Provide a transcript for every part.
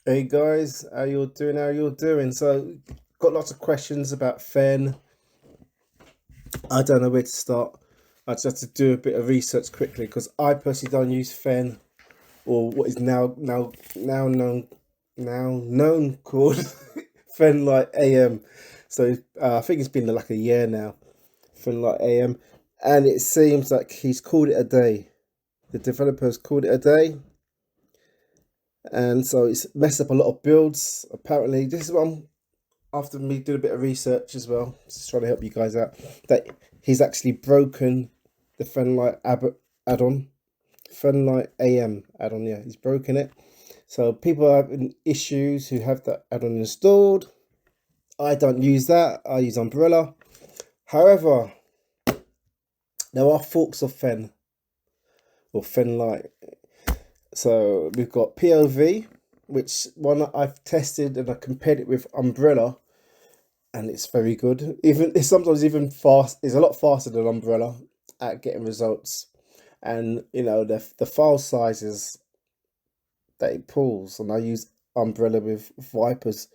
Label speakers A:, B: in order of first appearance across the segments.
A: Hey guys, how you all doing? How you all doing? So, got lots of questions about FEN. I don't know where to start. I just have to do a bit of research quickly because I personally don't use FEN, or what is now known called FEN Light AM. So I think it's been like a year now, FEN Light AM, and it seems like he's called it a day. The developers called it a day, and so it's messed up a lot of builds. Apparently, this is what I'm after me doing a bit of research as well, just trying to help you guys out, that he's actually broken the FEN add-on, FEN AM add-on. Yeah, he's broken it. So people are having issues who have that add-on installed. I don't use that. I use Umbrella. However, there are forks of FEN or FEN Light. So we've got POV, which one I've tested and I compared it with Umbrella, and it's very good. It's sometimes even fast. It's a lot faster than Umbrella at getting results, and you know the file sizes that it pulls. And I use Umbrella with Vipers.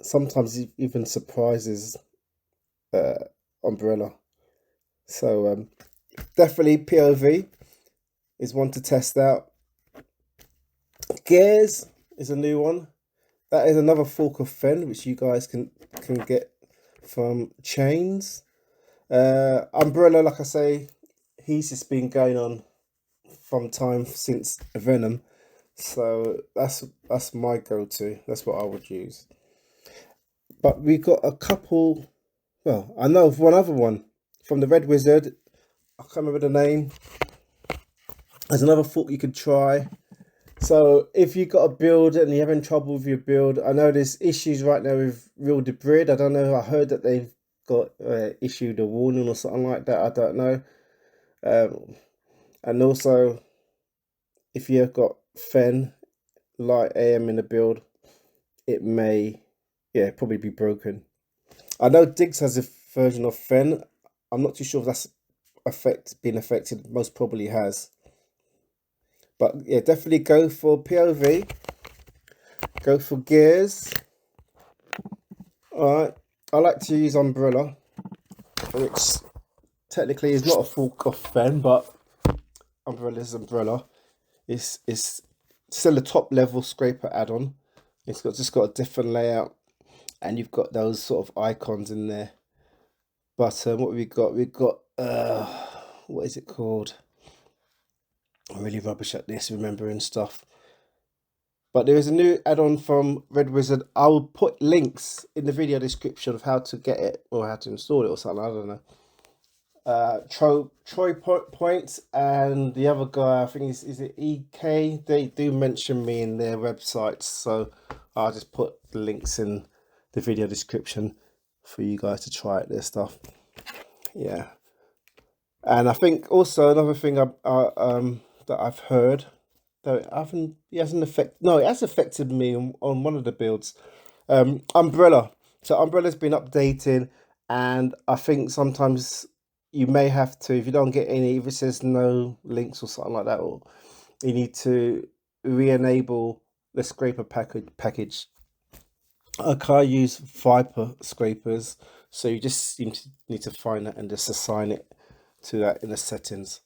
A: Sometimes it even surprises Umbrella. So definitely POV is one to test out. Gears is a new one. That is another fork of FEN, which you guys can get from Chains. Umbrella, like I say, he's just been going on from time since Venom. So that's my go-to. That's what I would use. But we got a couple. Well, I know of one other one from the Red Wizard. I can't remember the name. There's another fork you could try. So if you've got a build and you're having trouble with your build, I know there's issues right now with Real Debrid. I don't know. I heard that they've got issued a warning or something like that. I don't know. And also, if you've got FEN Light AM in the build, it may, probably be broken. I know Diggs has a version of FEN. I'm not too sure if that's been affected. Most probably has. But yeah, definitely go for POV. Go for gears. Alright. I like to use Umbrella, which technically is not a fork of FEN, but Umbrella is Umbrella. It's still a top level scraper add-on. It's just got a different layout, and you've got those sort of icons in there. But what have we got? We've got what is it called? I'm really rubbish at this, remembering stuff. But there is a new add-on from Red Wizard. I will put links in the video description of how to get it or how to install it or something. I don't know. Troy Points and the other guy, I think is it EK? They do mention me in their websites, so I'll just put the links in the video description for you guys to try out their stuff. Yeah. And I think also another thing that I've heard, though it hasn't it has affected me on one of the builds. Umbrella. So Umbrella's been updating, and I think sometimes you may have to, if you don't get any, if it says no links or something like that, or you need to re-enable the scraper package. I can't use Viper scrapers, so you just need to find that and just assign it to that in the settings.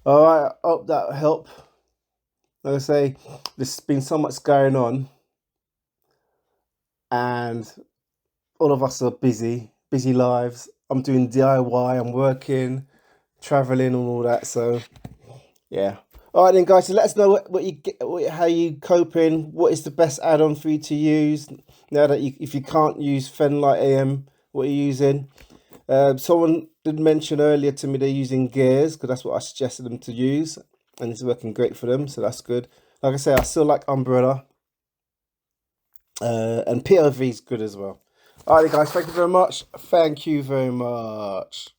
A: All right, I hope that helped. Like I say, there's been so much going on, and all of us are busy lives. I'm doing DIY, I'm working, traveling, and all that. So yeah. All right then, guys. So let us know what you get, how you coping. What is the best add-on for you to use now that if you can't use FEN Light AM, what are you using? Someone did mention earlier to me they're using gears, because that's what I suggested them to use, and it's working great for them, so that's good. Like I say, I still like Umbrella, and POV is good as well. Alright guys, thank you very much.